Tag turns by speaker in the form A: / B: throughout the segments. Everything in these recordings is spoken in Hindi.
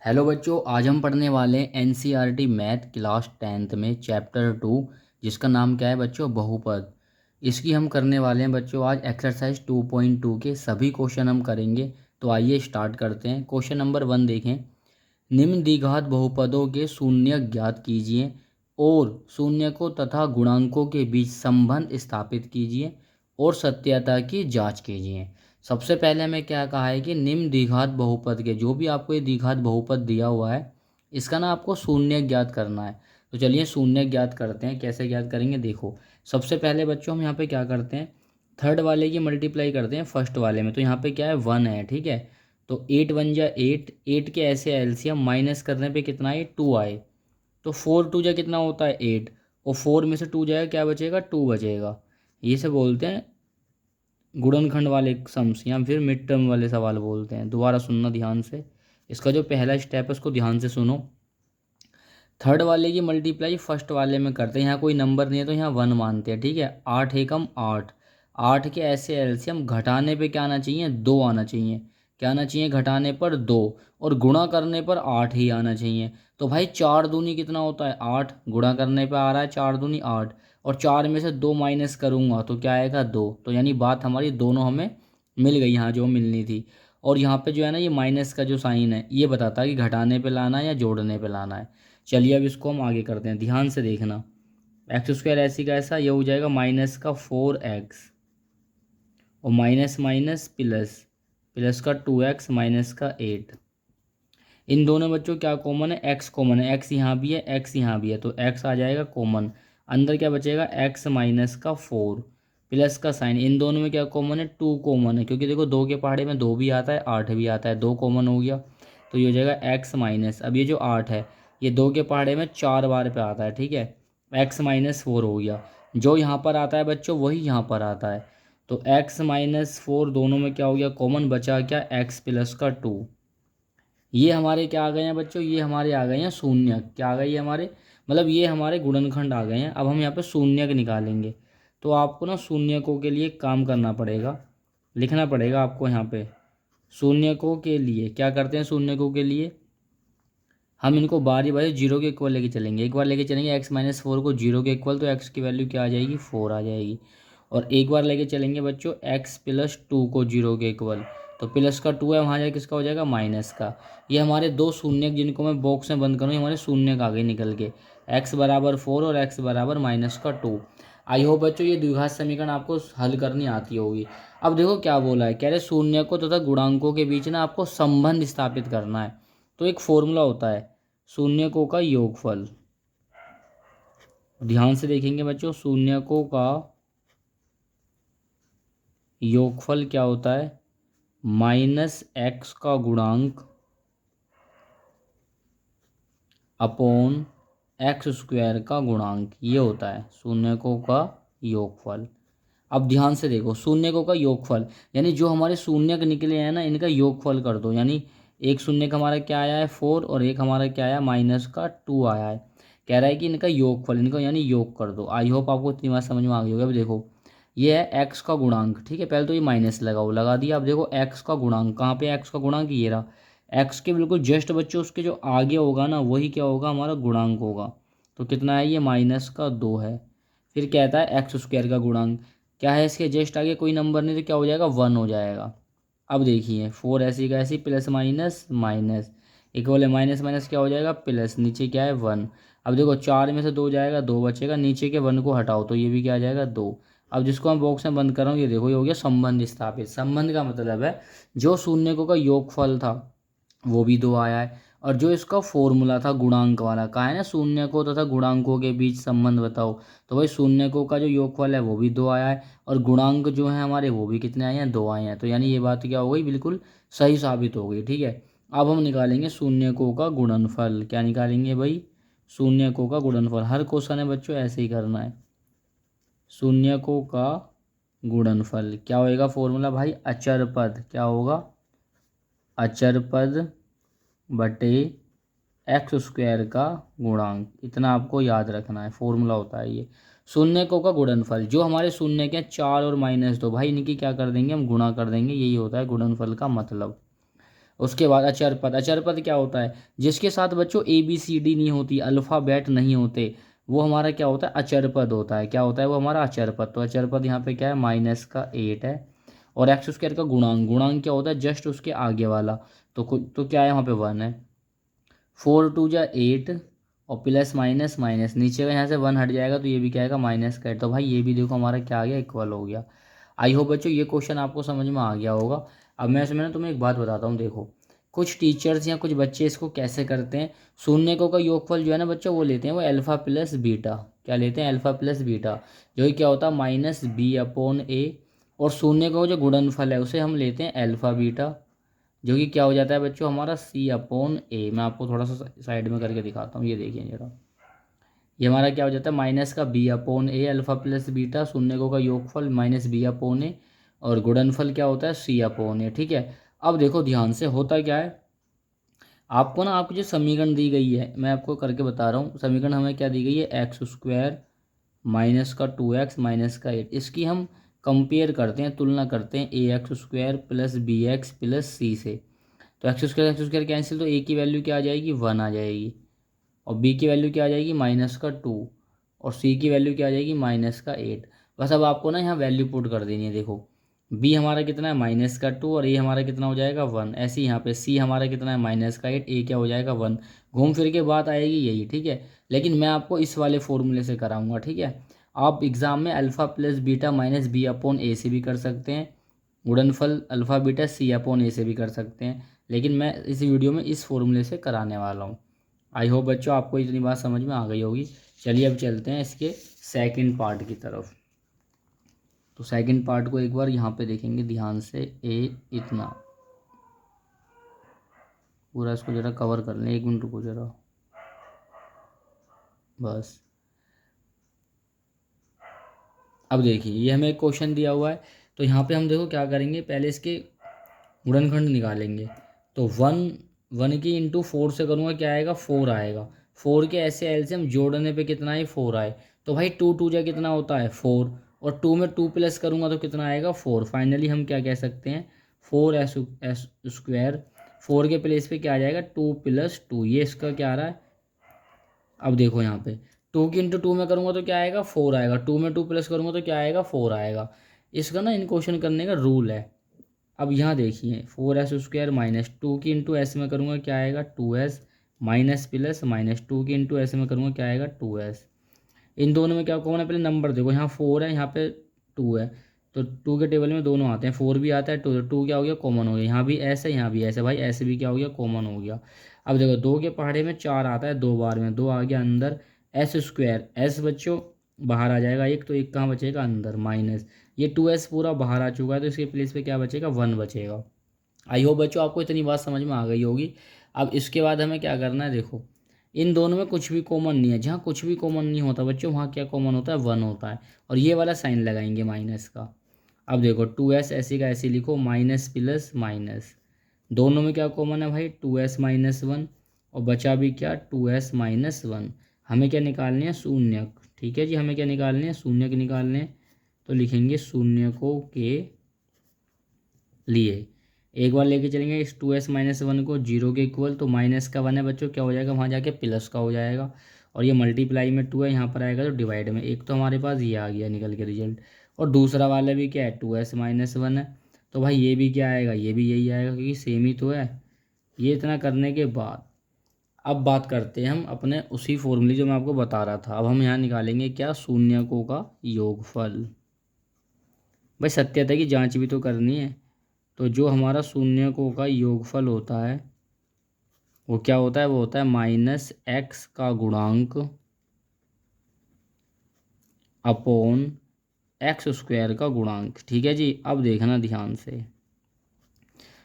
A: हेलो बच्चों, आज हम पढ़ने वाले हैं एनसीईआरटी मैथ क्लास 10th में चैप्टर 2, जिसका नाम क्या है बच्चों? बहुपद। इसकी हम करने वाले हैं बच्चों आज एक्सरसाइज 2.2 के सभी क्वेश्चन हम करेंगे। तो आइए स्टार्ट करते हैं। क्वेश्चन नंबर 1 देखें। निम्न द्विघात बहुपदों के शून्य ज्ञात कीजिए और शून्यकों तथा गुणांकों के बीच संबंध स्थापित कीजिए और सत्यता की जांच कीजिए। सबसे पहले हमें क्या कहा है कि निम्न द्विघात बहुपद के, जो भी आपको ये द्विघात बहुपद दिया हुआ है, इसका ना आपको शून्य ज्ञात करना है। तो चलिए शून्य ज्ञात करते हैं। कैसे ज्ञात करेंगे देखो। सबसे पहले बच्चों हम यहाँ पे क्या करते हैं, थर्ड वाले की मल्टीप्लाई करते हैं फर्स्ट वाले में। तो यहाँ पे क्या है, 1 है, ठीक है। तो 8 1 जा 8, 8 के ऐसे एलसीएम माइनस करने पे कितना आए, 2 आए। तो 4 2 जा कितना होता है, 8। और 4 में से 2 जाएगा, क्या बचेगा, 2 बचेगा। ये से बोलते हैं गुणनखंड वाले सम्स, या फिर मिड टर्म वाले सवाल बोलते हैं। दोबारा सुनना ध्यान से। इसका जो पहला स्टेप है उसको ध्यान से सुनो। थर्ड वाले की मल्टीप्लाई फर्स्ट वाले में करते हैं। यहाँ कोई नंबर नहीं है तो यहाँ 1 मानते हैं, ठीक है। 8 एकम 8, 8 के ऐसे एलसीएम घटाने पे क्या आना चाहिए, 2 आना चाहिए। क्या आना चाहिए घटाने पर, 2। और गुणा करने पर 8 ही आना चाहिए। तो भाई 4 दूनी कितना होता है, 8। गुणा करने पे आ रहा है 4 दूनी 8। और 4 में से 2 माइनस करूँगा तो क्या आएगा, 2। तो यानी बात हमारी दोनों हमें मिल गई यहाँ जो मिलनी थी। और यहाँ पे जो है ना, ये माइनस का जो साइन है ये बताता है कि घटाने पे लाना है या जोड़ने पे लाना है। चलिए अब इसको हम आगे करते हैं, ध्यान से देखना। एक्स स्क्वायर ऐसी का ऐसा, ये हो जाएगा माइनस का 4x, और माइनस माइनस प्लस, प्लस का 2x माइनस का 8। इन दोनों बच्चों क्या कॉमन है, x कॉमन है। x यहाँ भी है, x यहाँ भी है, तो x आ जाएगा कॉमन। अंदर क्या बचेगा, x माइनस का 4, प्लस का साइन। इन दोनों में क्या कॉमन है, 2 कॉमन है, क्योंकि देखो 2 के पहाड़े में 2 भी आता है 8 भी आता है, 2 कॉमन हो गया। तो ये हो जाएगा x माइनस, अब ये जो 8 है ये 2 के पहाड़े में 4 बार पे आता है, ठीक है। x माइनस 4 हो गया। जो यहाँ पर आता है बच्चों वही यहाँ पर आता है। तो x माइनस 4 दोनों में क्या हो गया, कॉमन बचा क्या, x प्लस का 2। ये हमारे क्या आ गए हैं बच्चों, ये हमारे आ गए हैं शून्य। क्या आ गई है हमारे, मतलब ये हमारे गुणनखंड आ गए हैं। अब हम यहाँ पे शून्यक निकालेंगे। तो आपको ना शून्यकों के लिए काम करना पड़ेगा, लिखना पड़ेगा आपको यहाँ पे। शून्यकों के लिए क्या करते हैं, शून्यकों के लिए हम इनको बारी बारी जीरो के इक्वल लेके चलेंगे। एक बार लेके चलेंगे एक्स माइनस 4 को जीरो के इक्वल, तो एक्स की वैल्यू क्या आ जाएगी, 4 आ जाएगी। और एक बार लेके चलेंगे बच्चों एक्स प्लस 2 को जीरो के इक्वल, तो प्लस का 2 है वहाँ जाए किसका हो जाएगा, माइनस का। ये हमारे दो शून्य जिनको मैं बॉक्स में बंद करूँ, ये हमारे शून्य का आगे निकल के एक्स बराबर 4 और एक्स बराबर माइनस का 2। आई होप बच्चों ये द्विघात समीकरण आपको हल करनी आती होगी। अब देखो क्या बोला है, कह रहे शून्य को तथा गुणांकों के बीच ना आपको संबंध स्थापित करना है। तो एक फॉर्मूला होता है शून्यकों का योगफल। ध्यान से देखेंगे बच्चों, शून्यकों का योगफल क्या होता है, माइनस एक्स का गुणांक अपॉन एक्स स्क्वायर का गुणांक, ये होता है शून्यकों का योगफल। अब ध्यान से देखो, शून्यकों का योगफल यानी जो हमारे शून्यक निकले हैं ना, इनका योगफल कर दो। यानी एक शून्यक हमारा क्या आया है, 4, और एक हमारा क्या आया, माइनस का 2 आया है। कह रहा है कि इनका योगफल, इनका यानी योग कर दो। आई होप आपको इतनी बात समझ में आ गई होगी। अब देखो ये है एक्स का गुणांक, ठीक है। पहले तो ये माइनस लगाओ, लगा दिया। अब देखो एक्स का गुणांक कहाँ पे, एक्स का गुणांक ये रहा। एक्स के बिल्कुल जस्ट बच्चों उसके जो आगे होगा ना, वही क्या होगा, हमारा गुणांक होगा। तो कितना है ये, माइनस का 2 है। फिर कहता है एक्स स्क्वायर का गुणांक क्या है, इसके जस्ट आगे कोई नंबर नहीं, तो क्या हो जाएगा, 1 हो जाएगा। अब देखिए 4 ऐसी का ऐसी, प्लस माइनस माइनस, इक्वल है माइनस माइनस क्या हो जाएगा, प्लस, नीचे क्या है 1। अब देखो 4 में से 2 जाएगा, 2 बचेगा, नीचे के 1 को हटाओ तो ये भी क्या आ जाएगा, 2। अब जिसको हम बॉक्स में बंद कर रहा हूँ, ये देखो ये हो गया संबंध स्थापित। संबंध का मतलब है जो शून्यकों का योगफल था वो भी 2 आया है, और जो इसका फॉर्मूला था गुणांक वाला, कहा है ना शून्यकों तथा गुणांकों के बीच संबंध बताओ, तो भाई शून्यकों का जो योगफल है वो भी 2 आया है, और गुणांक जो है हमारे वो भी कितने आए हैं, 2 आए हैं। तो यानी ये बात क्या हो गई, बिल्कुल सही साबित हो गई, ठीक है। अब हम निकालेंगे शून्यकों का गुणनफल। क्या निकालेंगे भाई, शून्यकों का गुणनफल। हर क्वेश्चन है बच्चों ऐसे ही करना है। शून्यकों का गुणनफल क्या होएगा, फॉर्मूला भाई अचर पद, क्या होगा, अचर पद बटे एक्स स्क्वायर का गुणांक। इतना आपको याद रखना है, फॉर्मूला होता है ये शून्यकों का गुणनफल। जो हमारे शून्य के 4 और माइनस 2, भाई इनकी क्या कर देंगे हम, गुणा कर देंगे, यही होता है गुणनफल का मतलब। उसके बाद अचरपद। अचरपद क्या होता है? जिसके साथ बच्चों ABCD नहीं होती, अल्फ़ाबेट नहीं होते, वो हमारा क्या होता है? अचरपद होता है। क्या होता है वो हमारा? अचरपद। तो अचरपद यहाँ पे क्या है? -8 है। और एक्स स्क्वायर का गुणांक, गुणांक क्या होता है? जस्ट उसके आगे वाला। तो क्या है यहाँ पे? 1 है। 4 × 2 = 8 और प्लस माइनस माइनस, नीचे का यहाँ से 1 हट जाएगा तो ये भी क्या आएगा? -8। तो भाई ये भी देखो हमारा क्या आ गया? इक्वल हो गया। आई होप बच्चों ये क्वेश्चन आपको समझ में आ गया होगा। अब मैं इसमें ना तुम्हें एक बात बताता हूँ। देखो कुछ टीचर्स या कुछ बच्चे इसको कैसे करते हैं, शून्यकों का योगफल जो है ना बच्चों वो लेते हैं वो अल्फ़ा प्लस बीटा। क्या लेते हैं? अल्फ़ा प्लस बीटा, जो कि क्या होता है? -B/A। और शून्यकों का जो गुणनफल है उसे हम लेते हैं अल्फ़ा बीटा, जो कि क्या हो जाता है बच्चों? हमारा C/A। मैं आपको थोड़ा सा साइड में करके दिखाता हूँ, ये देखिए जरा। ये हमारा क्या हो जाता है? माइनस का B/A, अल्फ़ा प्लस बीटा, शून्यकों का योगफल -B/A, और गुणनफल क्या होता है? C/A। ठीक है। अब देखो ध्यान से होता क्या है, आपको ना आपकी जो समीकरण दी गई है मैं आपको करके बता रहा हूँ। समीकरण हमें क्या दी गई है? x² माइनस का 2x माइनस का 8। इसकी हम कंपेयर करते हैं, तुलना करते हैं AX² plus BX plus C से। तो एक्स स्क्वायर कैंसिल, तो ए की वैल्यू क्या आ जाएगी? 1 आ जाएगी। और बी की वैल्यू क्या आ जाएगी? -2। और सी की वैल्यू क्या आ जाएगी? -8। बस अब आपको ना यहाँ वैल्यू पुट कर देनी है। देखो बी हमारा कितना है? -2। और ए हमारा कितना हो जाएगा? 1। ऐसे ही यहाँ पे सी हमारा कितना है? -8। ए क्या हो जाएगा? 1। घूम फिर के बात आएगी यही, ठीक है। लेकिन मैं आपको इस वाले फॉर्मूले से कराऊंगा, ठीक है। आप एग्जाम में alpha plus beta minus B/A से भी कर सकते हैं, गुणनफल अल्फ़ा बीटा C/A से भी कर सकते हैं, लेकिन मैं इस वीडियो में इस फॉर्मूले से कराने वाला हूँ। आई होप बच्चों आपको इतनी बात समझ में आ गई होगी। चलिए अब चलते हैं इसके सेकंड पार्ट की तरफ। तो सेकंड पार्ट को एक बार यहाँ पे देखेंगे ध्यान से। इतना पूरा इसको ज़रा कवर कर लें। 1 मिनट रुको ज़रा, बस। अब देखिए ये हमें एक क्वेश्चन दिया हुआ है, तो यहाँ पे हम देखो क्या करेंगे, पहले इसके गुणनखंड निकालेंगे। तो 1 की इंटू 4 से करूँगा, क्या आएगा? 4 आएगा। 4 के ऐसे एलसीएम जोड़ने पे कितना है? 4 आए। तो भाई 2 2 जा कितना होता है? 4। और 2 में 2 प्लस करूँगा तो कितना आएगा? 4। फाइनली हम क्या कह सकते हैं? 4s²। 4 के प्लेस पे क्या आ जाएगा? 2 + 2। ये इसका क्या आ रहा है? अब देखो यहाँ पे 2 की इंटू 2 में करूँगा तो क्या आएगा? 4 आएगा। 2 में 2 प्लस करूँगा तो क्या आएगा? 4 आएगा। इसका ना इन क्वेश्चन करने का रूल है। अब यहाँ देखिए 4s² माइनस 2 की इंटू एस में करूँगा क्या आएगा? 2s माइनस प्लस माइनस 2 की इंटू एस में करूँगा क्या आएगा? 2s। इन दोनों में क्या कॉमन है? पहले नंबर देखो, यहाँ 4 है, यहाँ पे 2 है, तो 2 के टेबल में दोनों आते हैं, 4 भी आता है, 2 क्या हो गया? कॉमन हो गया। यहाँ भी एस है, यहाँ भी एस है, भाई एस भी क्या हो गया? कॉमन हो गया। अब देखो 2 के पहाड़े में 4 आता है 2 बार में, 2 आ गया अंदर। s², एस बच्चों बाहर आ जाएगा एक, तो एक कहाँ बचेगा? अंदर, माइनस। ये 2s पूरा बाहर आ चुका है, तो इसके प्लेस पे क्या बचेगा? 1 बचेगा। आई होप बच्चों आपको इतनी बात समझ में आ गई होगी। अब इसके बाद हमें क्या करना है? देखो इन दोनों में कुछ भी कॉमन नहीं है, जहाँ कुछ भी कॉमन नहीं होता बच्चों वहाँ क्या कॉमन होता है? 1 होता है। और ये वाला साइन लगाएंगे माइनस का। अब देखो 2s ऐसे का ऐसे लिखो, माइनस प्लस माइनस, दोनों में क्या कॉमन है भाई? 2s-1। और बचा भी क्या? 2s-1। हमें क्या निकालने हैं? शून्यक। ठीक है जी, हमें क्या निकालने हैं? शून्यक निकालने हैं। तो लिखेंगे शून्यकों के लिए एक बार लेके चलेंगे इस 2s-1 को 0 के इक्वल, तो माइनस का 1 है बच्चों, क्या हो जाएगा वहाँ जाके? प्लस का हो जाएगा। और ये मल्टीप्लाई में 2 है, यहाँ पर आएगा तो डिवाइड में। एक तो हमारे पास ये आ गया निकल के रिजल्ट। और दूसरा वाला भी क्या है? 2s-1 है, तो भाई ये भी क्या आएगा? ये भी यही आएगा, क्योंकि सेम ही तो है। ये इतना करने के बाद अब बात करते हैं हम अपने उसी फॉर्मूले जो मैं आपको बता रहा था। अब हम यहाँ निकालेंगे क्या? शून्यकों का योगफल। भाई सत्यता की जांच भी तो करनी है। तो जो हमारा शून्यकों का योगफल होता है वो क्या होता है? वो होता है -x का गुणांक अपॉन x² का गुणांक। ठीक है जी। अब देखना ध्यान से,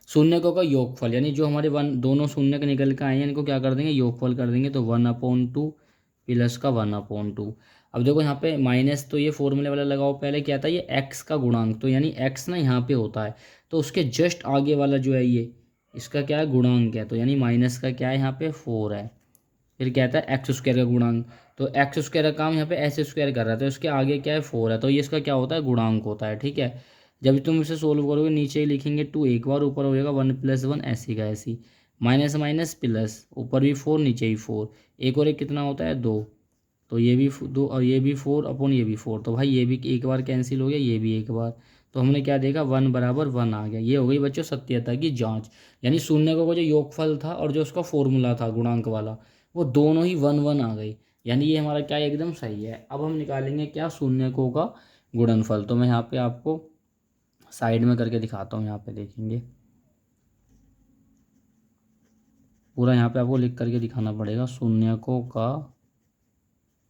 A: शून्यकों का योगफल यानी जो हमारे दोनों शून्य के निकल के आए हैं इनको क्या कर देंगे? योगफल कर देंगे। तो 1/2 प्लस का 1/2। अब देखो यहाँ पे माइनस, तो ये फॉर्मूले वाला लगाओ, पहले क्या था? ये x का गुणांक, तो यानी x ना यहाँ पे होता है, तो उसके जस्ट आगे वाला जो है ये इसका क्या है? गुणांक है, तो यानी माइनस का क्या है? यहाँ पे 4 है। फिर कहता है x² का गुणांक, तो x² का काम यहाँ पे s² कर रहा था, तो उसके आगे क्या है? 4 है, तो ये इसका क्या होता है? गुणांक होता है। ठीक है। जब तुम इसे सोल्व करोगे नीचे ही लिखेंगे 2 एक बार, ऊपर हो जाएगा 1 + 1 ऐसी का ऐसी, माइनस माइनस प्लस, ऊपर भी 4 नीचे ही 4, एक और एक कितना होता है 2, तो ये भी 2 और ये भी 4 अपॉन ये भी 4, तो भाई ये भी एक बार कैंसिल हो गया, ये भी एक बार, तो हमने क्या देखा 1 बराबर 1 आ गया। ये हो गई बच्चों सत्यता की जांच, यानी शून्य का जो योगफल था और जो उसका फॉर्मूला था गुणांक वाला, वो दोनों ही 1 1 आ गई, यानी ये हमारा क्या एकदम सही है। अब हम निकालेंगे क्या शून्यकों का गुणनफल, तो मैं यहाँ पे आपको साइड में करके दिखाता हूँ, यहाँ पे देखेंगे पूरा, यहाँ पे आपको लिख करके दिखाना पड़ेगा। शून्यकों का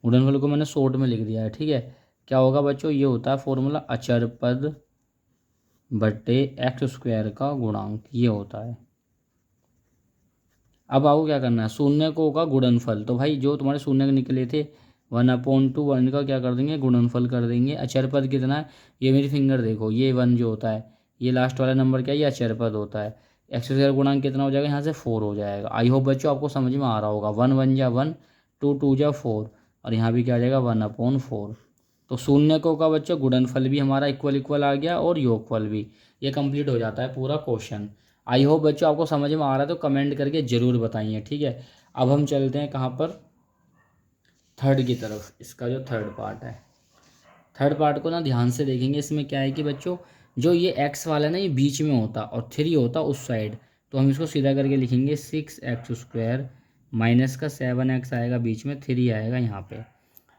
A: गुणनफल को मैंने शॉर्ट में लिख दिया है, ठीक है। क्या होगा बच्चों, ये होता है फॉर्मूला अचर पद बट्टे x² का गुणांक, ये होता है। अब आपको क्या करना है, शून्यकों का गुणनफल, तो भाई जो तुम्हारे शून्य निकले थे 1/2 का क्या कर देंगे गुणनफल कर देंगे। अचर पद कितना है, ये मेरी फिंगर देखो, ये 1 जो होता है, ये लास्ट वाला नंबर क्या है, ये अचर पद होता है। x² गुणांक कितना हो जाएगा, यहाँ से 4 हो जाएगा। आई होप बच्चों आपको समझ में आ रहा होगा। 1 1 जा 1, 2 2 जा 4, और यहाँ भी क्या आ जाएगा 1/4। तो शून्यकों का बच्चों गुणनफल भी हमारा इक्वल इक्वल आ गया और योगफल भी, ये कंप्लीट हो जाता है पूरा क्वेश्चन। आई होप बच्चों आपको समझ में आ रहा है, तो कमेंट करके ज़रूर बताइए, ठीक है। अब हम चलते हैं कहाँ पर, थर्ड की तरफ। इसका जो थर्ड पार्ट है, थर्ड पार्ट को ना ध्यान से देखेंगे। इसमें क्या है कि बच्चों जो ये एक्स वाला है ना, ये बीच में होता और 3 होता उस साइड, तो हम इसको सीधा करके लिखेंगे 6x² माइनस का 7x आएगा बीच में, 3 आएगा यहाँ पे।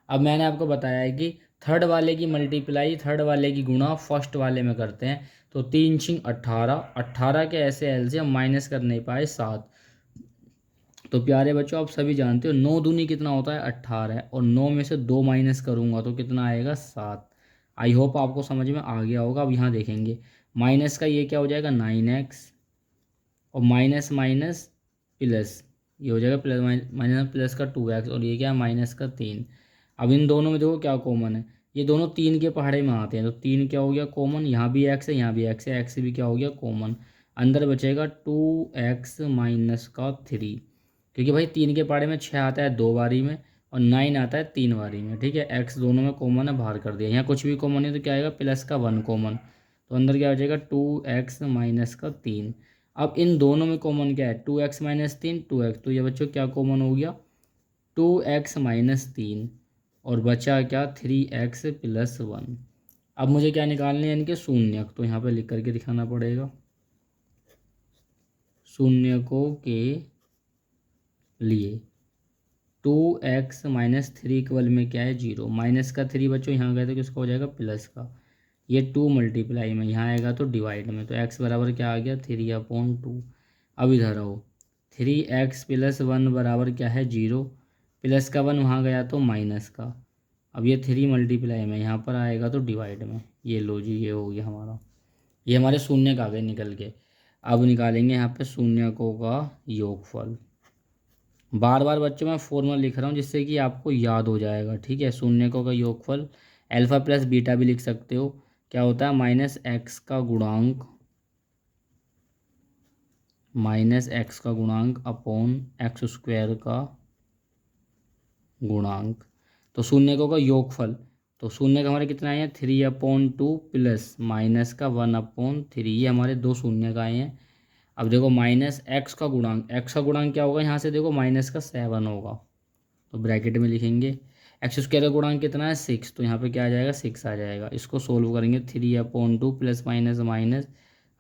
A: अब मैंने आपको बताया है कि थर्ड वाले की मल्टीप्लाई, थर्ड वाले की गुणा फर्स्ट वाले में करते हैं, तो 3 6 18, 18 के ऐसे एलसीएम माइनस कर नहीं पाए 7। तो प्यारे बच्चों आप सभी जानते हो 9 दूनी कितना होता है 18, और 9 में से 2 माइनस करूंगा तो कितना आएगा 7। आई होप आपको समझ में आ गया होगा। अब यहाँ देखेंगे माइनस का ये क्या हो जाएगा 9x, और माइनस माइनस प्लस, ये हो जाएगा प्लस, माइनस प्लस का 2x, और ये क्या है माइनस का 3। अब इन दोनों में देखो क्या कॉमन है, ये दोनों 3 के पहाड़े में आते हैं, तो 3 क्या हो गया कॉमन, यहाँ भी x है यहाँ भी x है, x भी क्या हो गया कॉमन, अंदर बचेगा 2x माइनस का 3, क्योंकि भाई 3 के पहाड़े में 6 आता है 2 बारी में, और 9 आता है 3 बारी में, ठीक है। x दोनों में कॉमन है, बाहर कर दिया। यहाँ कुछ भी कॉमन है तो क्या आएगा प्लस का 1 कॉमन, तो अंदर क्या हो जाएगा 2x माइनस का 3। अब इन दोनों में कॉमन क्या है 2x माइनस 3 2x, तो ये बच्चों क्या कॉमन हो गया 2x माइनस 3, और बचा क्या 3x प्लस 1। अब मुझे क्या निकालने हैं इनके शून्यक, तो यहाँ पे लिख करके दिखाना पड़ेगा। शून्यकों के लिए 2x माइनस 3 इक्वल में क्या है 0, माइनस का 3 बच्चों यहाँ गए तो किसका हो जाएगा प्लस का, ये 2 मल्टीप्लाई में यहाँ आएगा तो डिवाइड में, तो x बराबर क्या आ गया 3/2। अब इधर आओ 3x प्लस 1 बराबर क्या है 0, प्लस का 1 वहाँ गया तो माइनस का, अब ये 3 मल्टीप्लाई में यहाँ पर आएगा तो डिवाइड में, ये लो जी ये हो गया हमारा, ये हमारे शून्य आ गए निकल के। अब निकालेंगे यहाँ पे शून्यकों का योगफल। बार बार बच्चों मैं फॉर्मूला लिख रहा हूँ जिससे कि आपको याद हो जाएगा, ठीक है। शून्यकों का योगफल अल्फा प्लस बीटा भी लिख सकते हो, क्या होता है माइनस एक्स का गुणांक, माइनस एक्स का गुणांक अपॉन x² का गुणांक। तो शून्यकों का योगफल, तो शून्य का हमारे कितना आए हैं 3/2 प्लस माइनस का 1/3, ये हमारे दो शून्य का आए हैं। अब देखो माइनस एक्स का गुणांक, एक्स का गुणांक क्या होगा यहाँ से देखो माइनस का 7 होगा, तो ब्रैकेट में लिखेंगे। x² का गुणांक कितना है 6, तो यहाँ पे क्या आ जाएगा 6 आ जाएगा। इसको सोल्व करेंगे 3/2 प्लस माइनस माइनस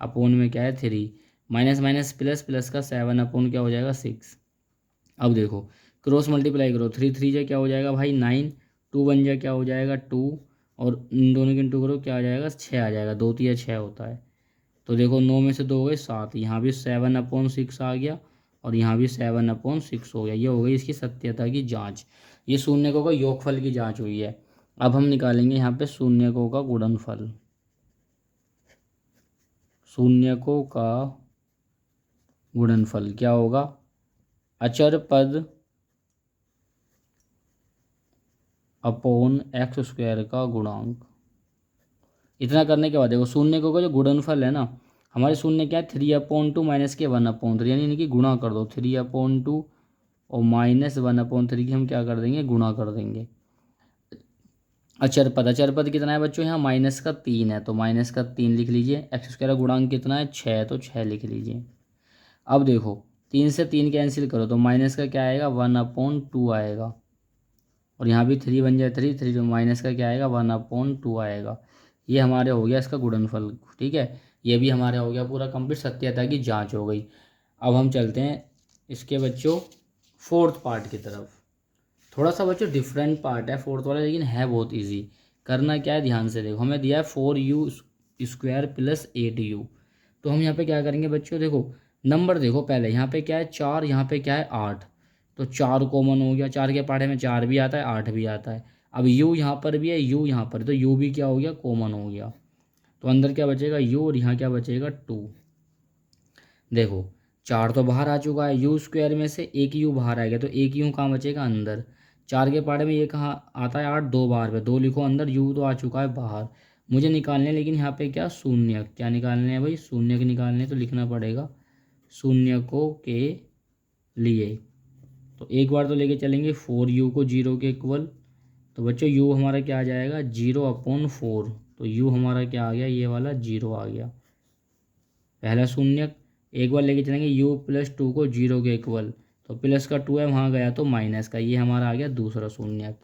A: अपोन में क्या है 3, माइनस माइनस प्लस, प्लस का 7 अपोन क्या हो जाएगा 6। अब देखो क्रॉस मल्टीप्लाई करो, 3 3 जा क्या हो जाएगा भाई 9, 2 1 जा क्या हो जाएगा 2, और इन दोनों की इंटू करो क्या आ जाएगा 6 आ जाएगा, 2 3 6 होता है। तो देखो 9 में से 2 हो गए 7, यहाँ भी 7/6 आ गया, और यहाँ भी 7/6 हो गया। ये हो गई इसकी सत्यता की जांच, ये शून्यकों का योगफल की जांच हुई है। अब हम निकालेंगे यहाँ पे शून्यकों का गुणनफल। शून्यकों का गुणनफल क्या होगा, अचर पद अपॉन x² का गुणांक। इतना करने के बाद देखो शून्यकों का जो गुणनफल है ना, हमारे शून्य क्या है 3/2 माइनस के 1/3, यानी इनकी गुणा कर दो 3/2 और माइनस 1/3 की हम क्या कर देंगे गुणा कर देंगे। अचरपद कितना है बच्चों, यहाँ माइनस का 3 है तो माइनस का 3 लिख लीजिए। एक्स स्क्वायर का गुणांक कितना है 6 तो 6 लिख लीजिए। अब देखो 3 से 3 कैंसिल करो तो माइनस का क्या आएगा 1/2 आएगा, और यहाँ भी 3 बन जाए 3 3 तो माइनस का क्या आएगा 1/2 आएगा। ये हमारे हो गया इसका गुणनफल। ठीक है, ये भी हमारे हो गया पूरा कंप्लीट, सत्यता की जांच हो गई। अब हम चलते हैं इसके बच्चों फोर्थ पार्ट की तरफ। थोड़ा सा बच्चों डिफरेंट पार्ट है फोर्थ वाला, लेकिन है बहुत इजी। करना क्या है ध्यान से देखो, हमें दिया है 4u² + 8u। तो हम यहाँ पे क्या करेंगे बच्चों, देखो नंबर देखो पहले, यहाँ पे क्या है 4, यहाँ पे क्या है 8, तो 4 कॉमन हो गया। 4 के पहाड़े में 4 भी आता है 8 भी आता है। अब u यहाँ पर भी है, u यहाँ पर, तो u भी क्या हो गया कॉमन हो गया। तो अंदर क्या बचेगा u, और यहाँ क्या बचेगा 2। देखो 4 तो बाहर आ चुका है, u² में से एक u बाहर आएगा, तो एक u कहाँ बचेगा अंदर। 4 के पहाड़े में ये कहाँ आता है 8, 2 बाहर पे, 2 लिखो अंदर, u तो आ चुका है बाहर। मुझे निकालने हैं लेकिन यहाँ पे क्या शून्य, क्या निकालने हैं भाई शून्य के निकालने हैं, तो लिखना पड़ेगा शून्य को के लिए। तो एक बार तो लेके चलेंगे 4u को 0 के इक्वल, तो बच्चों u हमारा क्या आ जाएगा 0/4, तो u हमारा क्या आ गया ये वाला 0 आ गया, पहला शून्य। एक बार लेके चलेंगे u + 2 को 0 के इक्वल, तो प्लस का 2 है वहाँ गया तो माइनस का, ये हमारा आ गया दूसरा शून्य।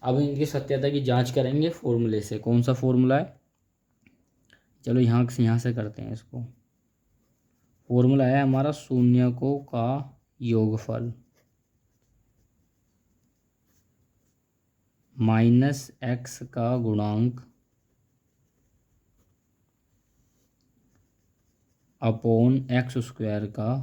A: अब इनकी सत्यता की जांच करेंगे फॉर्मूले से। कौन सा फॉर्मूला है, चलो यहाँ से करते हैं इसको। फॉर्मूला है हमारा शून्यकों का योगफल माइनस x का गुणांक अपॉन x² का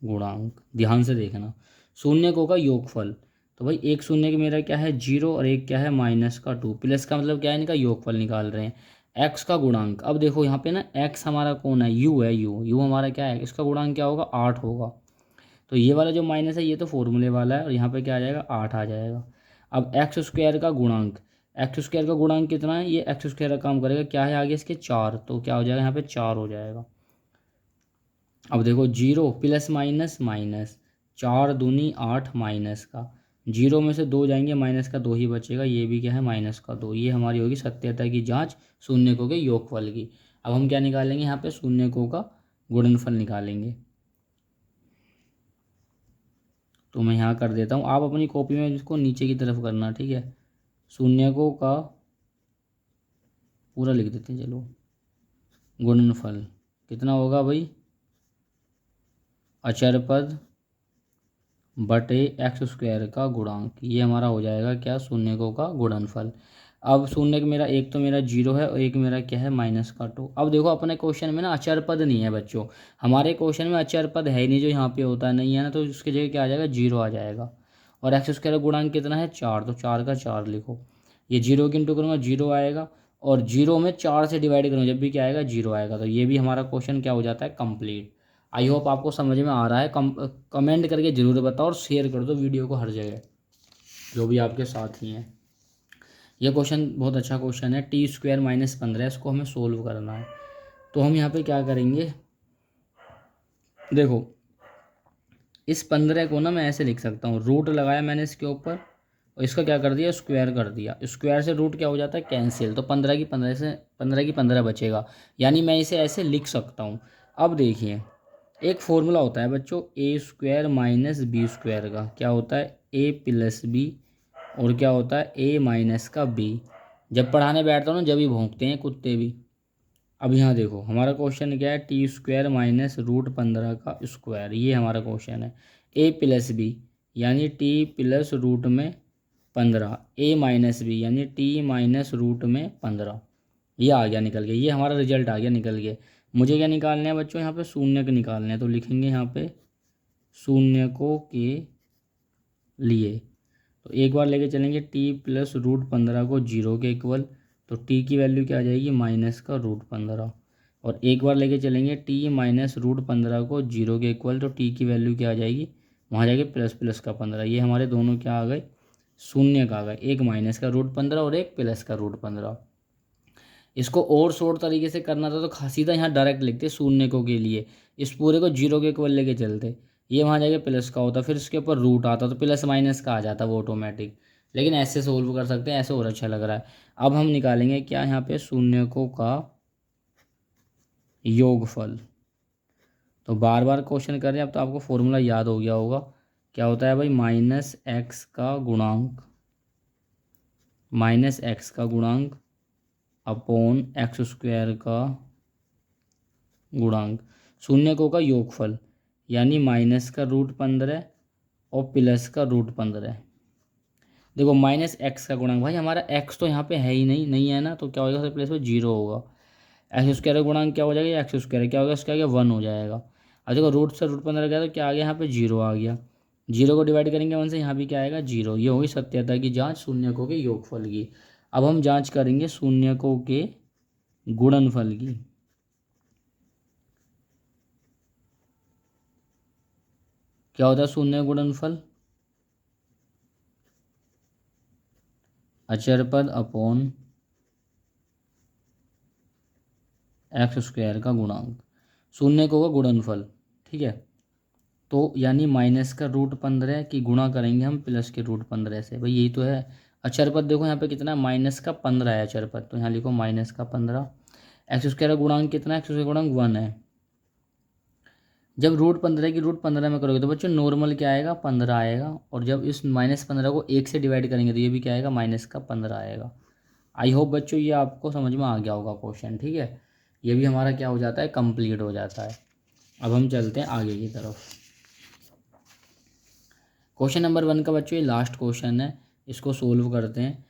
A: गुणांक। ध्यान से देखना, शून्यकों का योगफल, तो भाई एक शून्य के मेरा क्या है 0 और एक क्या है -2, प्लस का मतलब क्या है इनका योगफल निकाल रहे हैं। x का गुणांक, अब देखो यहाँ पे ना x हमारा कौन है u है, u हमारा क्या है, इसका गुणांक क्या होगा 8 होगा। तो ये वाला जो माइनस है ये तो फॉर्मूले वाला है, और यहाँ पे क्या आ जाएगा 8 आ जाएगा। अब x² का गुणांक, x² का गुणांक कितना है, ये x² का काम करेगा, क्या है आगे इसके 4, तो क्या हो जाएगा यहाँ पे 4 हो जाएगा। अब देखो 0 प्लस माइनस माइनस, 4 दूनी 8 माइनस का, 0 में से 2 जाएंगे माइनस का 2 ही बचेगा, ये भी क्या है -2। ये हमारी होगी सत्यता की जांच शून्यकों के योगफल की। अब हम क्या निकालेंगे यहाँ पे शून्यकों का गुणनफल निकालेंगे। तो मैं यहाँ कर देता हूँ, आप अपनी कॉपी में इसको नीचे की तरफ करना, ठीक है। शून्यकों का पूरा लिख देते हैं, चलो गुणनफल कितना होगा भाई, अचरपद बटे x² का गुणांक, ये हमारा हो जाएगा क्या शून्यकों का गुणनफल। अब शून्य मेरा एक तो मेरा 0 है और एक मेरा क्या है -2। अब देखो अपने क्वेश्चन में ना अचर पद नहीं है बच्चों, हमारे क्वेश्चन में अचर पद है ही नहीं, जो यहाँ पे होता नहीं है ना, तो उसकी जगह क्या आ जाएगा 0 आ जाएगा। और x² गुणांक कितना है 4, तो 4 का 4 लिखो। ये 0 की इंटू करूँगा 0 आएगा, और 0 में 4 से डिवाइड करूँगा जब भी क्या आएगा 0 आएगा। तो ये भी हमारा क्वेश्चन क्या हो जाता है कंप्लीट। आई होप आपको समझ में आ रहा है। कमेंट करके ज़रूर बताओ और शेयर कर दो वीडियो को हर जगह, जो भी आपके साथी हैं। यह क्वेश्चन बहुत अच्छा क्वेश्चन है, t² - 15, इसको हमें सोल्व करना है। तो हम यहाँ पे क्या करेंगे, देखो इस 15 को ना मैं ऐसे लिख सकता हूँ, रूट लगाया मैंने इसके ऊपर और इसका क्या कर दिया स्क्वायर कर दिया। स्क्वायर से रूट क्या हो जाता है कैंसिल, तो 15 की 15 से 15 की 15 बचेगा, यानी मैं इसे ऐसे लिख सकता हूँ। अब देखिए एक फॉर्मूला होता है बच्चों a² - b² का, क्या होता है a + b, और क्या होता है a - b। जब पढ़ाने बैठता हूँ ना जब ही भौंकते हैं कुत्ते भी। अब यहाँ देखो हमारा क्वेश्चन क्या है, t² - √15 का स्क्वायर, ये हमारा क्वेश्चन है। a + b यानी t प्लस रूट में 15, a - b यानी t माइनस रूट में 15। ये आ गया निकल के, ये हमारा रिजल्ट आ गया निकल के। मुझे क्या निकालना है बच्चों, यहाँ पे शून्यक निकालने हैं, तो लिखेंगे यहाँ पे शून्यकों के लिए। तो एक बार लेके चलेंगे t प्लस √15 को 0 के इक्वल, तो t की वैल्यू क्या आ जाएगी -√15। और एक बार लेके चलेंगे t माइनस √15 को 0 के इक्वल, तो t की वैल्यू क्या आ जाएगी वहाँ जाएगी प्लस का 15। ये हमारे दोनों क्या आ गए शून्य का आ गए, एक माइनस का √15 और एक प्लस का √15। इसको और शॉर्ट तरीके से करना था तो सीधा यहाँ डायरेक्ट लिखते शून्यकों के लिए, इस पूरे को 0 के इक्वल लेके चलते, ये वहाँ जाके प्लस का होता, फिर इसके ऊपर रूट आता तो प्लस माइनस का आ जाता वो ऑटोमेटिक। लेकिन ऐसे सोल्व कर सकते हैं, ऐसे और अच्छा लग रहा है। अब हम निकालेंगे क्या यहाँ पे, शून्यकों का योगफल। तो बार बार क्वेश्चन कर रहे हैं, अब तो आपको फॉर्मूला याद हो गया होगा। क्या होता है भाई, माइनस एक्स का गुणांक, माइनस एक्स का गुणांक अपॉन एक्स स्क्वायर का गुणांक, शून्यकों का योगफल, यानी माइनस का रूट 15 और प्लस का रूट 15। देखो माइनस एक्स का गुणांक, भाई हमारा एक्स तो यहाँ पे है ही नहीं, नहीं है ना, तो क्या होगा, प्लेस में जीरो होगा। एक्स स्क्वायर का गुणांक क्या हो जाएगा, एक्स स्क्वायर क्या होगा, इसका क्या 1 हो जाएगा। अब देखो रूट से रूट 15 गया तो क्या आ गया, यहाँ पे जीरो आ गया। जीरो को डिवाइड करेंगे 1 से, यहाँ भी क्या आएगा, जीरो। ये होगी सत्यता की जांच शून्यकों के योगफल की। अब हम जांच करेंगे शून्यकों के गुणनफल की। क्या होता है शून्य गुणनफल, अचर पद अपॉन एक्स स्क्वायर का गुणांक, शून्यकों का गुणनफल। ठीक है, तो यानी माइनस का रूट 15 की गुणा करेंगे हम प्लस के रूट 15 से, भाई यही तो है। अचर पद देखो यहाँ पे कितना है, माइनस का 15 है अचर पद, तो यहाँ लिखो माइनस का 15। एक्स स्क्वायर का गुणांक कितना है, एक्स स्क्वायर का गुणांक 1 है। जब रूट 15 की रूट 15 में करोगे तो बच्चों नॉर्मल क्या आएगा, 15 आएगा। और जब इस माइनस 15 को 1 से डिवाइड करेंगे तो ये भी क्या आएगा, माइनस का 15 आएगा। आई होप बच्चों ये आपको समझ में आ गया होगा क्वेश्चन। ठीक है, ये भी हमारा क्या हो जाता है, कंप्लीट हो जाता है। अब हम चलते हैं आगे की तरफ। क्वेश्चन नंबर 1 का बच्चों ये लास्ट क्वेश्चन है, इसको सोल्व करते हैं।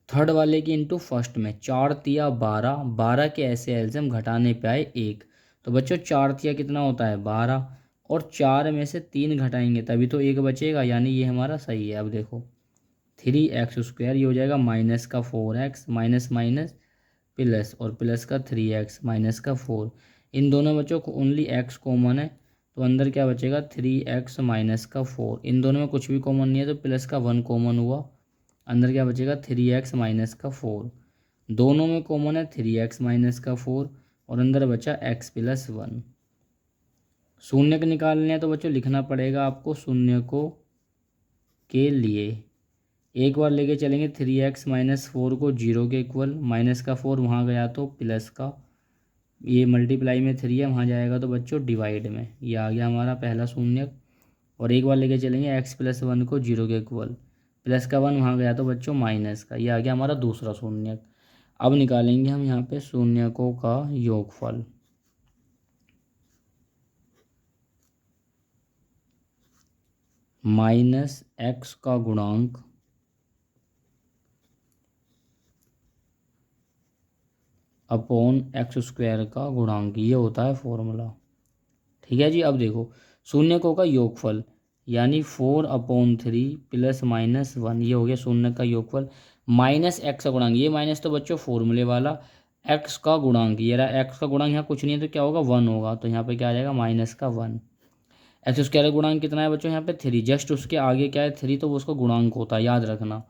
A: थर्ड वाले की इंटू फर्स्ट में, 4 तिया 12, 12 के ऐसे एल्सियम घटाने पे आए 1। तो बच्चों 4 तिया कितना होता है, 12, और 4 में से 3 घटाएंगे तभी तो 1 बचेगा, यानी ये हमारा सही है। अब देखो 3x² ये हो जाएगा माइनस का 4x, माइनस माइनस प्लस, और प्लस का 3x माइनस का 4। इन दोनों बच्चों को ओनली x कॉमन है, तो अंदर क्या बचेगा, 3x माइनस का 4। इन दोनों में कुछ भी कॉमन नहीं है, तो प्लस का 1 कॉमन हुआ, अंदर क्या बचेगा, 3x माइनस का 4। दोनों में कॉमन है 3x माइनस का 4, और अंदर बचा x प्लस 1। शून्य को निकालने हैं तो बच्चों लिखना पड़ेगा आपको शून्य को के लिए। एक बार लेके चलेंगे 3x माइनस 4 को जीरो के इक्वल, माइनस का 4 वहाँ गया तो प्लस का, ये मल्टीप्लाई में 3 है, वहाँ जाएगा तो बच्चों डिवाइड में, ये आ गया हमारा पहला शून्य। और एक बार लेके चलेंगे x प्लस 1 को जीरो के इक्वल, प्लस का 1 वहाँ गया तो बच्चों माइनस का, ये आ गया हमारा दूसरा शून्य। अब निकालेंगे हम यहाँ पे शून्यकों का योगफल। माइनस एक्स का गुणांक अपॉन एक्स स्क्वायर का गुणांक, ये होता है फॉर्मूला। ठीक है जी, अब देखो शून्यकों का योगफल, यानी 4/3 प्लस माइनस 1, ये हो गया शून्य का योगफल। माइनस एक्स का गुणांक, ये माइनस तो बच्चों फॉर्मूले वाला, एक्स का गुणांक, ये रहा एक्स का गुणांक, यहाँ कुछ नहीं है तो क्या होगा, 1 होगा, तो यहाँ पे क्या आ जाएगा, माइनस का 1। एक्स स्क्वायर का गुणांक कितना है बच्चों, यहाँ पे 3, जस्ट उसके आगे क्या है 3, तो वो उसका गुणांक होता है, याद रखना।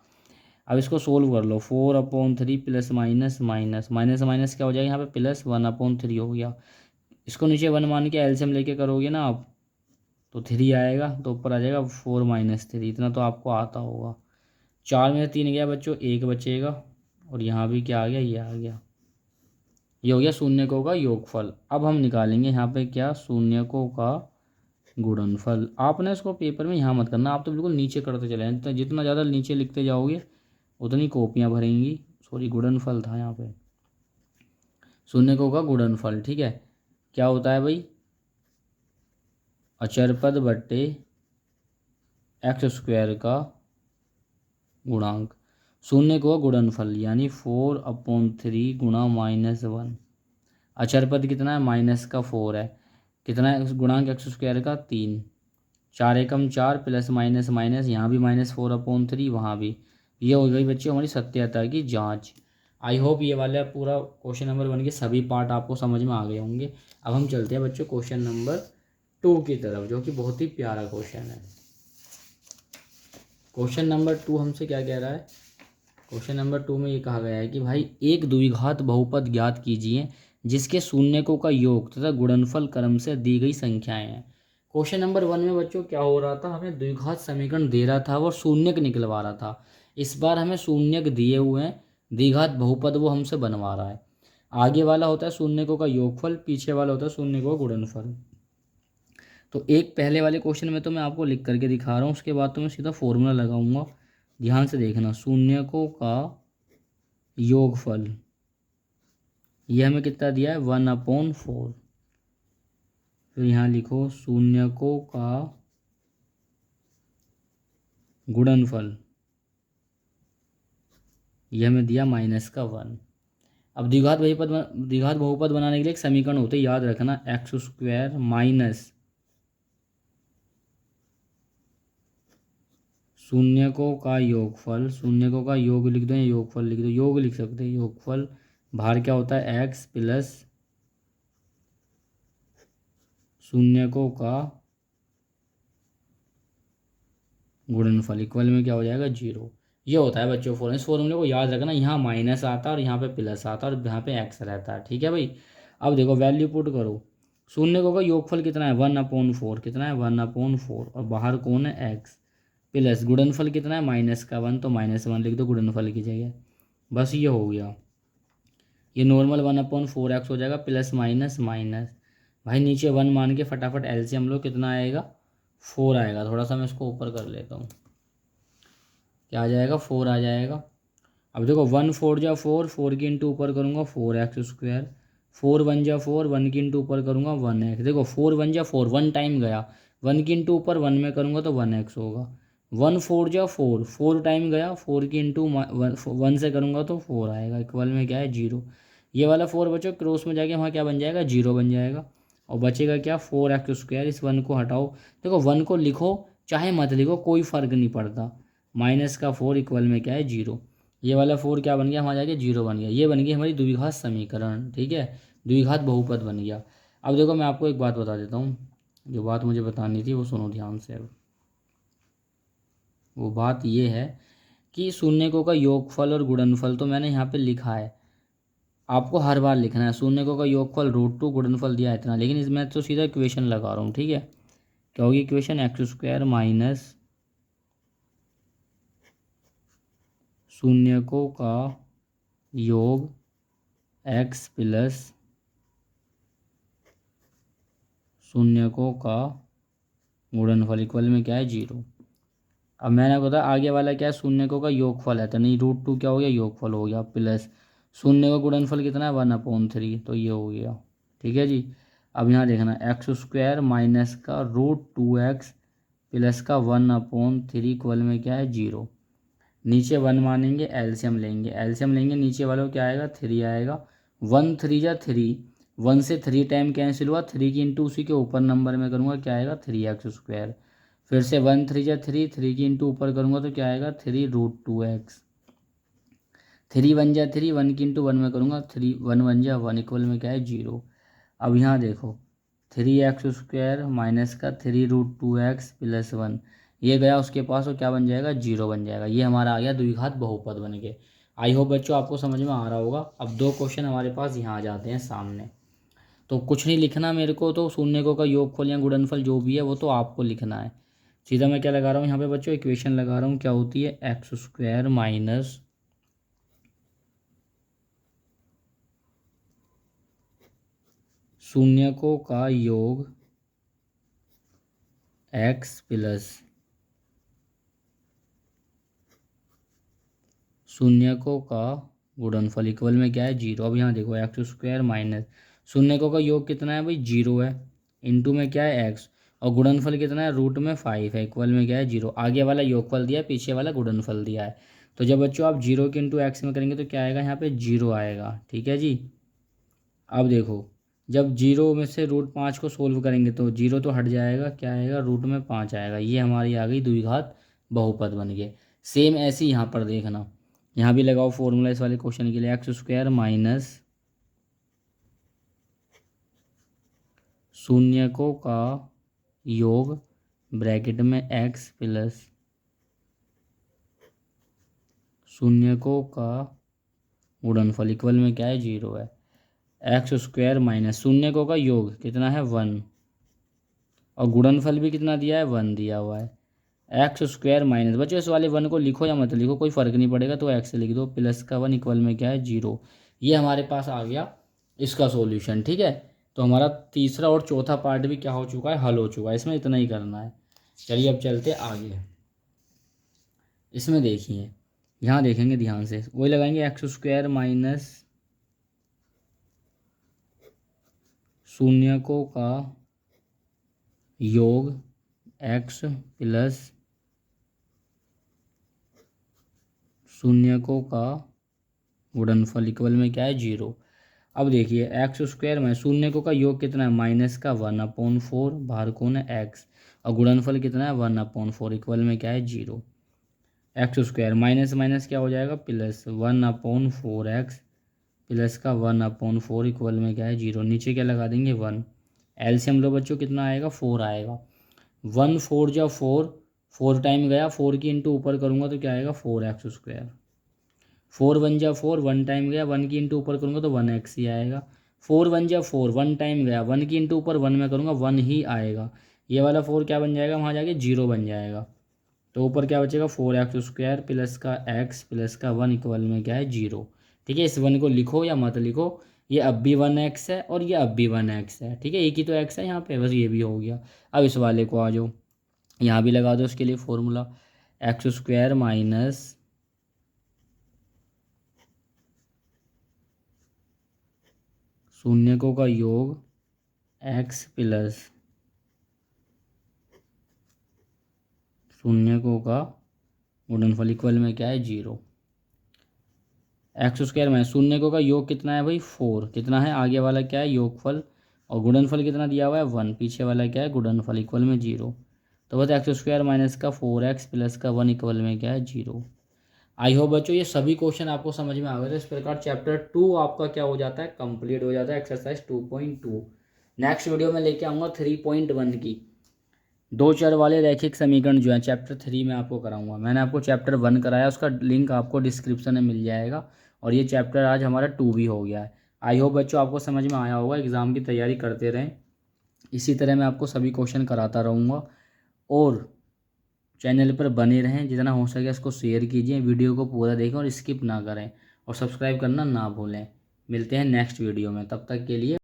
A: अब इसको सोल्व कर लो, 4/3 plus minus minus minus minus क्या हो जाएगा, यहाँ पे प्लस 1/3 हो गया। इसको नीचे 1 मान के एलसीएम लेके करोगे ना आप, तो 3 आएगा, तो ऊपर आ जाएगा 4 - 3, इतना तो आपको आता होगा। 4 में से 3 गया बच्चों, 1 बचेगा, और यहाँ भी क्या आ गया, ये आ गया। ये हो गया शून्यकों का योगफल। अब हम निकालेंगे यहाँ पे क्या, शून्यकों का गुणनफल। आपने इसको पेपर में यहाँ मत करना, आप तो बिल्कुल नीचे करते चले जाएं, जितना ज़्यादा नीचे लिखते जाओगे उतनी कॉपियाँ भरेंगी। सॉरी, गुणनफल था यहाँ पे, शून्यकों का गुणनफल। ठीक है, क्या होता है भाई, अचरपद बट्टे एक्स स्क्वायर का गुणांक, शून्य को गुणनफल, यानी 4/3 गुणा -1। अचरपद कितना है, माइनस का 4 है, कितना है गुणांक एक्स स्क्वायर का 3, 4 एकम 4 प्लस माइनस माइनस, यहाँ भी -4/3, वहाँ भी। ये हो गई बच्चों हमारी सत्यता की जांच। आई होप ये वाला पूरा क्वेश्चन नंबर 1 के सभी पार्ट आपको समझ में आ गए होंगे। अब हम चलते हैं बच्चों क्वेश्चन नंबर 2 की तरफ, जो कि बहुत ही प्यारा क्वेश्चन है। क्वेश्चन नंबर 2 हमसे क्या कह रहा है, क्वेश्चन नंबर 2 में ये कहा गया है कि भाई एक द्विघात बहुपद ज्ञात कीजिए जिसके शून्यकों का योग तथा गुणनफल क्रम से दी गई संख्याएं हैं। क्वेश्चन नंबर 1 में बच्चों क्या हो रहा था, हमें द्विघात समीकरण दे रहा था और शून्यक निकलवा रहा था। इस बार हमें शून्यक दिए हुए हैं, द्विघात बहुपद वो हमसे बनवा रहा है। आगे वाला होता है शून्यकों का योगफल, पीछे वाला होता है शून्यकों का गुणनफल। तो एक पहले वाले क्वेश्चन में तो मैं आपको लिख करके दिखा रहा हूँ, उसके बाद तो मैं सीधा फॉर्मूला लगाऊंगा। ध्यान से देखना, शून्यकों का योगफल ये हमें कितना दिया है 1/4। फिर यहाँ लिखो शून्यकों का गुणनफल, ये हमें दिया -1। अब द्विघात बहुपद बनाने के लिए एक समीकरण होते याद रखना, x² माइनस शून्यकों का योगफल, शून्यकों का योग लिख दो या योगफल लिख दो, योग लिख सकते हैं, योगफल बाहर क्या होता है x प्लस शून्यकों का गुणनफल इक्वल में क्या हो जाएगा 0। ये होता है बच्चों फॉर्मूला। इस फॉर्मूले को याद रखना, यहाँ माइनस आता है और यहाँ पे प्लस आता है और यहाँ पे एक्स रहता है, ठीक है भाई। अब देखो वैल्यू पुट करो, शून्यकों का योगफल कितना है 1/4, कितना है 1/4 और बाहर कौन है एक्स, प्लस गुणनफल कितना है -1 तो -1 लिख दो गुणनफल की जगह। बस ये हो गया, ये नॉर्मल 1/4x हो जाएगा, प्लस माइनस माइनस। भाई नीचे 1 मान के फटाफट एलसीएम लो, कितना आएगा 4 आएगा। थोड़ा सा मैं इसको ऊपर कर लेता हूँ, क्या आ जाएगा 4 आ जाएगा। अब देखो 1 4 जा 4, 4 की इंटू ऊपर करूँगा 4x², 4 1 जा 4, 1 की इंटू ऊपर करूँगा 1x। देखो 4 1 जा 4, 1 टाइम गया, 1 की इंटू ऊपर 1 में करूँगा तो 1x होगा। 1 4 जा 4, 4 टाइम गया, 4 की इंटू 1 से करूँगा तो 4 आएगा, इक्वल में क्या है 0। ये वाला 4 बचो क्रॉस में जाके वहाँ क्या बन जाएगा 0 बन जाएगा, और बचेगा क्या 4x²। इस 1 को हटाओ, देखो 1 को लिखो चाहे मत लिखो कोई फ़र्क नहीं पड़ता, -4 इक्वल में क्या है 0। ये वाला 4 क्या बन गया हमारा जाके 0 बन गया, ये बन गई हमारी द्विघात समीकरण, ठीक है, द्विघात बहुपद बन गया। अब देखो मैं आपको एक बात बता देता हूँ, जो बात मुझे बतानी थी वो सुनो ध्यान से। अब वो बात ये है कि शून्यकों का योगफल और गुणनफल तो मैंने यहाँ पे लिखा है, आपको हर बार लिखना है। शून्यकों का योगफल √2, गुणनफल दिया है इतना, लेकिन इसमें तो सीधा इक्वेशन लगा रहा हूँ, ठीक है। क्या होगी इक्वेशन, x² माइनस शून्यकों का योग x प्लस शून्यकों का गुणनफल इक्वल में क्या है 0। अब मैंने आपको बताया आगे वाला क्या है, शून्यकों का योगफल है, तो नहीं √2 क्या हो गया योगफल हो गया, प्लस शून्य का गुणनफल कितना है 1/3, तो ये हो गया, ठीक है जी। अब यहाँ देखना x² माइनस का √2x प्लस का 1/3 इक्वल में क्या है 0। नीचे 1 मानेंगे, एलसीएम लेंगे, एलसीएम लेंगे, नीचे वालों को क्या आएगा 3 आएगा। 1 3 जा 3, 1 से 3 टाइम कैंसिल हुआ, 3 की इंटू उसी के ऊपर नंबर में करूँगा क्या आएगा 3x²। फिर से 1 3 जा 3, 3 की इंटू ऊपर करूँगा तो क्या आएगा 3√2x। 3 1 जा 3, 1 की इंटू 1 में करूँगा 3 1 1 जा 1 इक्वल में क्या है 0। अब यहाँ देखो 3x² माइनस का 3√2x प्लस 1, ये गया उसके पास और क्या बन जाएगा 0 बन जाएगा। ये हमारा आ गया द्विघात बहुपद बन के। आई होप बच्चों आपको समझ में आ रहा होगा। अब 2 क्वेश्चन हमारे पास यहाँ आ जाते हैं सामने, तो कुछ नहीं लिखना मेरे को, तो शून्यकों का योगफल या गुणनफल जो भी है वो तो आपको लिखना है। सीधा मैं क्या लगा रहा हूँ यहाँ पे बच्चों, इक्वेशन लगा रहा हूँ, क्या होती है x² माइनस शून्यकों का योग x प्लस शून्यकों का गुणनफल इक्वल में क्या है 0। अब यहाँ देखो x² माइनस शून्यकों का योग कितना है भाई 0 है, इंटू में क्या है x, और गुणनफल कितना है रूट में 5 है, इक्वल में क्या है 0। आगे वाला योगफल दिया है, पीछे वाला गुणनफल दिया है, तो जब बच्चों आप 0 के इंटू एक्स में करेंगे तो क्या आएगा यहाँ पे 0 आएगा, ठीक है जी। अब देखो जब 0 में से √5 को सोल्व करेंगे तो 0 तो हट जाएगा, क्या आएगा रूट में 5 आएगा। ये हमारी आ गई द्विघात बहुपद बन गए। सेम ऐसे ही यहाँ पर देखना, यहाँ भी लगाओ फॉर्मूला इस वाले क्वेश्चन के लिए, x² माइनस शून्यकों का योग ब्रैकेट में x प्लस शून्यकों का गुणनफल इक्वल में क्या है 0 है। x² माइनस शून्यकों का योग कितना है 1, और गुणनफल भी कितना दिया है 1 दिया हुआ है, एक्स स्क्वायर माइनस, बच्चों इस वाले 1 को लिखो या मत लिखो कोई फ़र्क नहीं पड़ेगा, तो एक्स लिख दो, प्लस का 1 इक्वल में क्या है 0। ये हमारे पास आ गया इसका सॉल्यूशन। ठीक है, तो हमारा तीसरा और चौथा पार्ट भी क्या हो चुका है, हल हो चुका है। इसमें इतना ही करना है। चलिए अब चलते आगे। इसमें देखिए, यहाँ देखेंगे ध्यान से, वही लगाएंगे एक्स स्क्वायर माइनस शून्यकों का योग एक्स प्लस शून्यकों का गुणनफल इक्वल में क्या है 0। अब देखिए एक्स स्क्वायर में शून्यकों का योग कितना है, माइनस का 1/4, बाहर कौन है एक्स, और गुणनफल कितना है 1/4 इक्वल में क्या है 0। एक्स स्क्वायर माइनस माइनस क्या हो जाएगा, प्लस 1/4x प्लस का 1/4 इक्वल में क्या है 0। नीचे क्या लगा देंगे 1। एलसीएम लो बच्चों, कितना आएगा 4 आएगा। 1 4 जा 4, 4 टाइम गया, 4 की इंटू ऊपर करूँगा तो क्या आएगा 4x स्क्वायर। 4 1 जा 4, 1 टाइम गया, 1 की इंटू ऊपर करूँगा तो 1x ही आएगा। 4 1 जा 4, 1 टाइम गया, 1 की इंटू ऊपर 1 में करूँगा 1 ही आएगा। ये वाला 4 क्या बन जाएगा, वहाँ जाके 0 बन जाएगा। तो ऊपर क्या बचेगा 4x स्क्वायर प्लस का x प्लस का 1 इक्वल में क्या है 0। ठीक है, इस 1 को लिखो या मत लिखो, ये अब भी 1x है और ये अब भी 1x है। ठीक है, एक ही तो x है यहाँ पे, बस ये भी हो गया। अब इस वाले को आ जाओ, यहाँ भी लगा दो उसके लिए फॉर्मूला, एक्स स्क्वायर माइनस शून्यकों का योग x प्लस शून्यकों का गुणनफल इक्वल में क्या है 0। एक्स स्क्वायर में शून्यकों का योग कितना है भाई 4, कितना है आगे वाला क्या है योगफल, और गुणनफल कितना दिया हुआ है 1, पीछे वाला क्या है गुणनफल इक्वल में 0। तो बस एक्स स्क्वायर माइनस का 4x प्लस का 1 इक्वल में क्या है 0। आई होप बच्चों ये सभी क्वेश्चन आपको समझ में आ गए। तो इस प्रकार चैप्टर 2 आपका क्या हो जाता है, कंप्लीट हो जाता है, एक्सरसाइज 2.2। नेक्स्ट वीडियो में लेके आऊँगा 3.1 की 2 चर वाले रैखिक समीकरण जो है चैप्टर 3 में आपको कराऊंगा। मैंने आपको चैप्टर 1 कराया, उसका लिंक आपको डिस्क्रिप्शन में मिल जाएगा, और ये चैप्टर आज हमारा 2 भी हो गया है। आई होप बच्चों आपको समझ में आया होगा। एग्ज़ाम की तैयारी करते रहें, इसी तरह मैं आपको सभी क्वेश्चन कराता रहूँगा, और चैनल पर बने रहें, जितना हो सके इसको शेयर कीजिए, वीडियो को पूरा देखें और स्किप ना करें, और सब्सक्राइब करना ना भूलें। मिलते हैं नेक्स्ट वीडियो में, तब तक के लिए